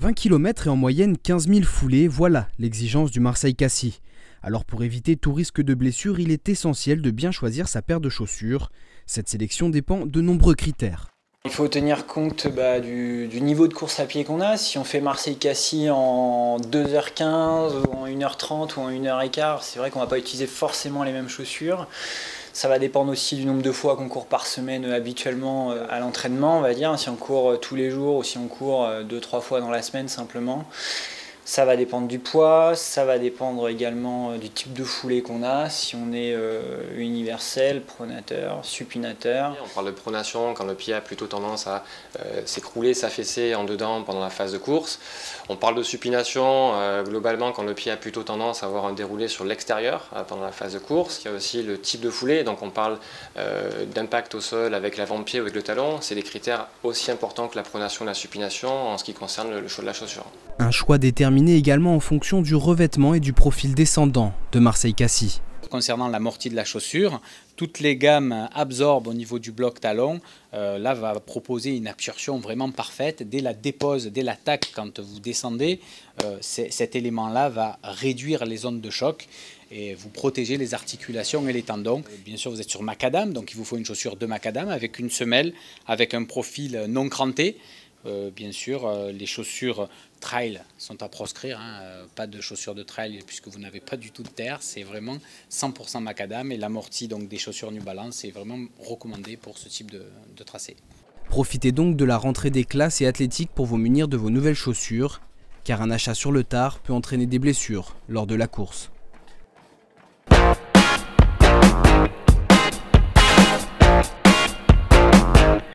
20 km et en moyenne 15 000 foulées, voilà l'exigence du Marseille-Cassis. Alors pour éviter tout risque de blessure, il est essentiel de bien choisir sa paire de chaussures. Cette sélection dépend de nombreux critères. Il faut tenir compte du niveau de course à pied qu'on a. Si on fait Marseille-Cassis en 2h15 ou en 1h30 ou en 1h15, c'est vrai qu'on ne va pas utiliser forcément les mêmes chaussures. Ça va dépendre aussi du nombre de fois qu'on court par semaine habituellement à l'entraînement, on va dire. Si on court tous les jours ou si on court 2-3 fois dans la semaine simplement. Ça va dépendre du poids, ça va dépendre également du type de foulée qu'on a, si on est universel, pronateur, supinateur. On parle de pronation quand le pied a plutôt tendance à s'écrouler, s'affaisser en dedans pendant la phase de course. On parle de supination globalement quand le pied a plutôt tendance à avoir un déroulé sur l'extérieur pendant la phase de course. Il y a aussi le type de foulée, donc on parle d'impact au sol avec l'avant-pied ou avec le talon. C'est des critères aussi importants que la pronation et la supination en ce qui concerne le choix de la chaussure. Un choix déterminé également en fonction du revêtement et du profil descendant de Marseille-Cassis. Concernant l'amorti de la chaussure, toutes les gammes absorbent au niveau du bloc talon. Là, va proposer une absorption vraiment parfaite. Dès la dépose, dès l'attaque, quand vous descendez, cet élément-là va réduire les zones de choc et vous protéger les articulations et les tendons. Bien sûr, vous êtes sur macadam, donc il vous faut une chaussure de macadam avec une semelle, avec un profil non cranté. Bien sûr, les chaussures trail sont à proscrire, pas de chaussures de trail puisque vous n'avez pas du tout de terre, c'est vraiment 100% macadam et l'amorti donc des chaussures New Balance est vraiment recommandé pour ce type de tracé. Profitez donc de la rentrée des classes et athlétiques pour vous munir de vos nouvelles chaussures, car un achat sur le tard peut entraîner des blessures lors de la course.